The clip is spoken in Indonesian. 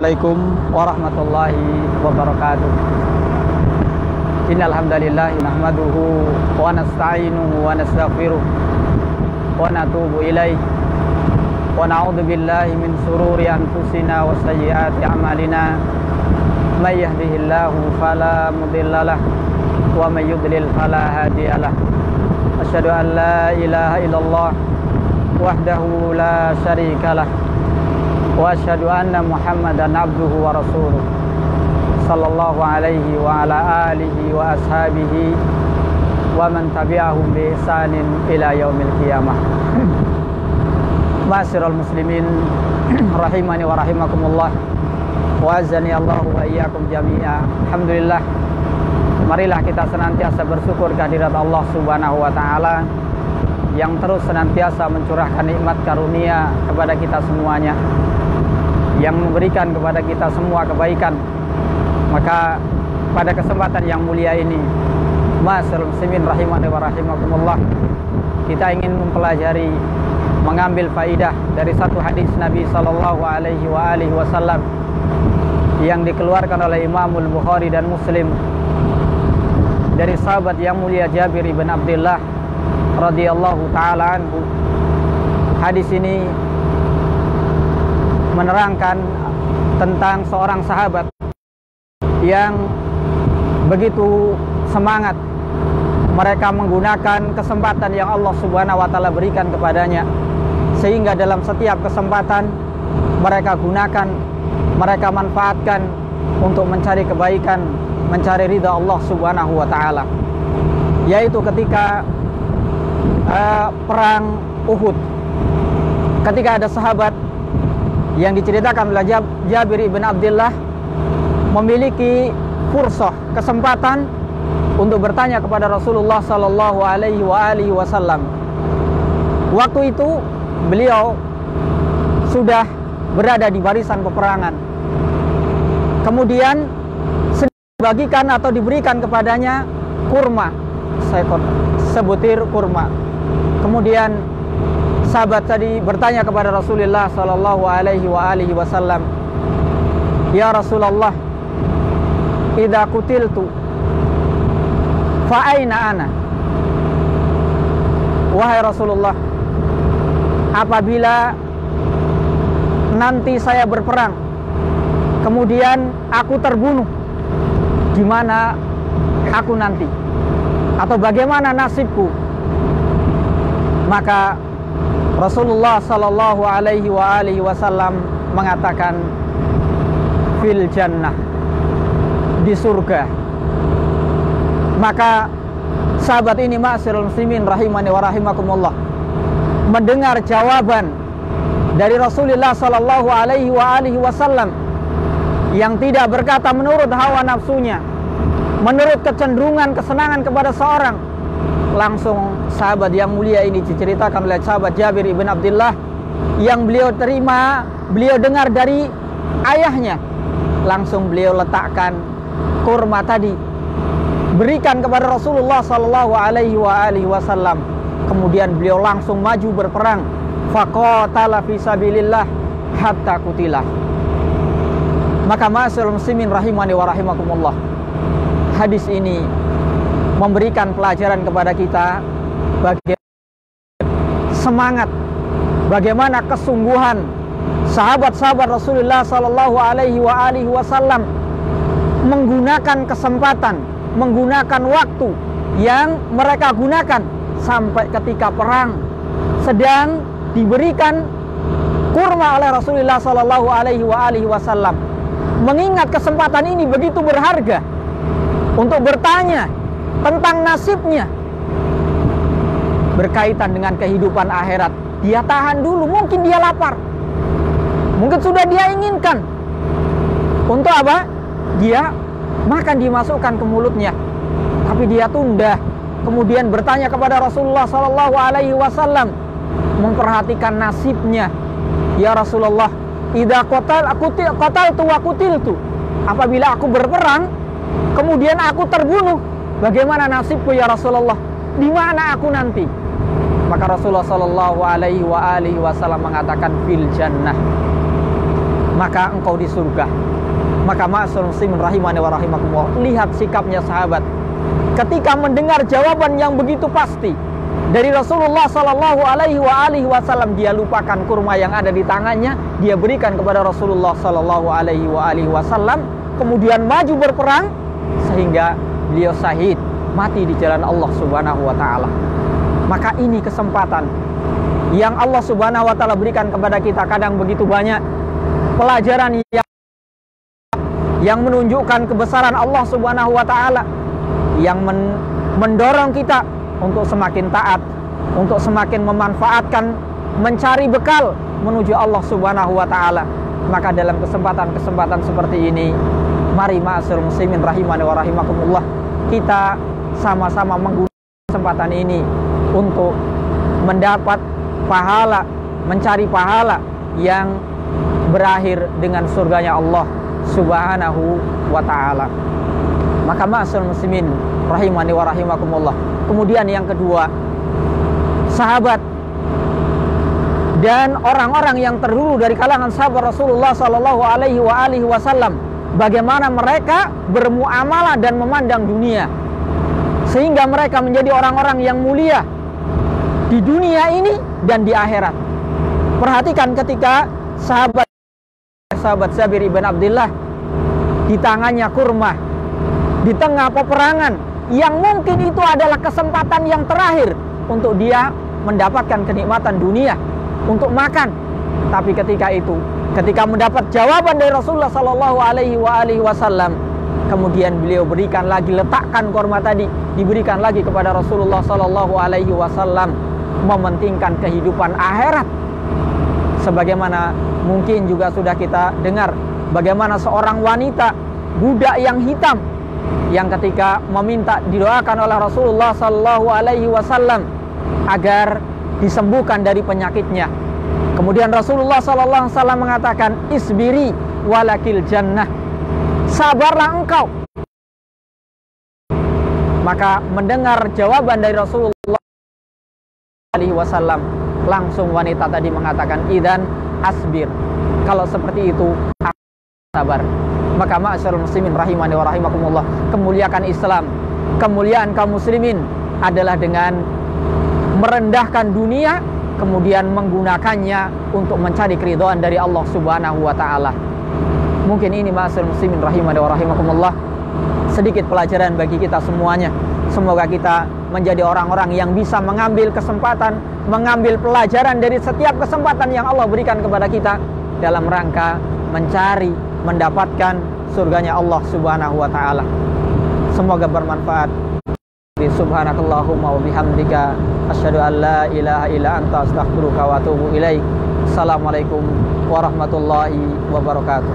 Assalamualaikum warahmatullahi wabarakatuh. Innal hamdalillah nahmaduhu wa nasta'inuhu wa nastaghfiruh wa natubu ilaih wa na'udzu billahi min shururi anfusina wa sayyiati a'malina. May yahdihillahu fala mudhillalah wa may yudlil fala hadiyalah. Asyhadu an la ilaha illallah wahdahu la syarikalah wa asyhadu anna Muhammadan abduhu wa rasuluh sallallahu alaihi wa ala alihi wa ashabihi wa man tabi'ahum bi ihsanin ila yaumil qiyamah. Ma'asyiral muslimin rahimani wa rahimakumullah wa azani Allahu wa iyyakum jami'a. Alhamdulillah, marilah kita senantiasa bersyukur kehadirat Allah Subhanahu wa taala yang terus senantiasa mencurahkan nikmat karunia kepada kita semuanya, yang memberikan kepada kita semua kebaikan. Maka pada kesempatan yang mulia ini, ma'asyiral muslimin rahimani wa rahimakumullah, kita ingin mempelajari, mengambil faidah dari satu hadis Nabi sallallahu alaihi wasallam yang dikeluarkan oleh Imamul Bukhari dan Muslim dari sahabat yang mulia Jabir ibn Abdullah radhiyallahu taala anhu. Hadis ini menerangkan tentang seorang sahabat yang begitu semangat mereka menggunakan kesempatan yang Allah Subhanahu wa taala berikan kepadanya, sehingga dalam setiap kesempatan mereka gunakan, mereka manfaatkan untuk mencari kebaikan, mencari ridha Allah Subhanahu wa taala, yaitu ketika perang Uhud. Ketika ada sahabat yang diceritakan oleh Jabir ibn Abdullah memiliki fursah, kesempatan untuk bertanya kepada Rasulullah sallallahu alaihi wasallam. Waktu itu beliau sudah berada di barisan peperangan. Kemudian dibagikan atau diberikan kepadanya kurma, sebutir kurma. Kemudian sahabat tadi bertanya kepada Rasulullah sallallahu alaihi wasallam, "Ya Rasulullah, idza qutiltu fa aina ana?" Wahai Rasulullah, apabila nanti saya berperang, kemudian aku terbunuh, di mana aku nanti? Atau bagaimana nasibku? Maka Rasulullah sallallahu alaihi wasallam mengatakan, fil jannah, di surga. Maka sahabat ini, ma'asyiral muslimin rahimani wa rahimakumullah, mendengar jawaban dari Rasulullah sallallahu alaihi wasallam yang tidak berkata menurut hawa nafsunya, menurut kecenderungan kesenangan kepada seorang. Langsung sahabat yang mulia ini diceritakan oleh sahabat Jabir ibn Abdullah yang beliau terima, beliau dengar dari ayahnya. Langsung beliau letakkan kurma tadi, berikan kepada Rasulullah sallallahu alaihi wasallam. Kemudian beliau langsung maju berperang. Faqatala fi sabilillah hatta qutilah. Maka ma'asyiral muslimin rahimani wa rahimakumullah, hadis ini memberikan pelajaran kepada kita bagaimana semangat, bagaimana kesungguhan sahabat-sahabat Rasulullah sallallahu alaihi wasallam menggunakan kesempatan, menggunakan waktu yang mereka gunakan sampai ketika perang sedang diberikan kurma oleh Rasulullah sallallahu alaihi wasallam. Mengingat kesempatan ini begitu berharga untuk bertanya tentang nasibnya berkaitan dengan kehidupan akhirat. Dia tahan dulu, mungkin dia lapar, mungkin sudah dia inginkan. Untuk apa? Dia makan, dimasukkan ke mulutnya, tapi dia tunda. Kemudian bertanya kepada Rasulullah sallallahu alaihi wasallam, memperhatikan nasibnya. Ya Rasulullah, idza qataltu wa qutiltu, apabila aku berperang kemudian aku terbunuh, bagaimana nasibku ya Rasulullah? Di mana aku nanti? Maka Rasulullah sallallahu alaihi wasallam mengatakan fil jannah. maka engkau di surga. Maka ma'asyiral muslimin rahimani wa rahimakumullah, lihat sikapnya sahabat ketika mendengar jawaban yang begitu pasti dari Rasulullah sallallahu alaihi wasallam. Dia lupakan kurma yang ada di tangannya, dia berikan kepada Rasulullah sallallahu alaihi wasallam, kemudian maju berperang sehingga beliau syahid, mati di jalan Allah Subhanahu wa taala. Maka ini kesempatan yang Allah Subhanahu wa taala berikan kepada kita. Kadang begitu banyak pelajaran yang menunjukkan kebesaran Allah Subhanahu wa taala, yang mendorong kita untuk semakin taat, untuk semakin memanfaatkan, mencari bekal menuju Allah Subhanahu wa taala. Maka dalam kesempatan-kesempatan seperti ini, mari ma'asyiral muslimin rahimani wa rahimakumullah, kita sama-sama menggunakan kesempatan ini untuk mendapat pahala, mencari pahala yang berakhir dengan surganya Allah Subhanahu wa ta'ala. Maka ma'asyiral muslimin rahimani wa rahimakumullah, kemudian yang kedua, sahabat dan orang-orang yang terdahulu dari kalangan sahabat Rasulullah sallallahu alaihi wasallam, bagaimana mereka bermuamalah dan memandang dunia sehingga mereka menjadi orang-orang yang mulia di dunia ini dan di akhirat. Perhatikan ketika sahabat Jabir ibn Abdullah, di tangannya kurma di tengah peperangan yang mungkin itu adalah kesempatan yang terakhir untuk dia mendapatkan kenikmatan dunia untuk makan. Tapi ketika mendapat jawaban dari Rasulullah sallallahu alaihi wasallam, kemudian beliau berikan lagi, letakkan kurma tadi, diberikan lagi kepada Rasulullah sallallahu alaihi wasallam, mementingkan kehidupan akhirat. Sebagaimana mungkin juga sudah kita dengar bagaimana seorang wanita budak yang hitam yang ketika meminta didoakan oleh Rasulullah sallallahu alaihi wasallam agar disembuhkan dari penyakitnya. Kemudian Rasulullah sallallahu alaihi wasallam mengatakan, isbiri walakil jannah, sabarlah engkau. Maka mendengar jawaban dari Rasulullah alaihi wasallam, langsung wanita tadi mengatakan, idzan asbir, kalau seperti itu aku sabar. Maka ma'asyiral muslimin rahimani wa rahimakumullah, kemuliaan Islam, kemuliaan kaum muslimin adalah dengan merendahkan dunia, kemudian menggunakannya untuk mencari keridhaan dari Allah Subhanahu wa taala. Mungkin ini ma'asyiral muslimin rahimani wa rahimakumullah, sedikit pelajaran bagi kita semuanya. Semoga kita menjadi orang-orang yang bisa mengambil kesempatan, mengambil pelajaran dari setiap kesempatan yang Allah berikan kepada kita dalam rangka mencari, mendapatkan surganya Allah Subhanahu wa taala. Semoga bermanfaat. Subhanakallahumma wa bihamdika asyhadu an la ilaha illa anta astaghfiruka wa atubu ilaik. Assalamualaikum warahmatullahi wabarakatuh.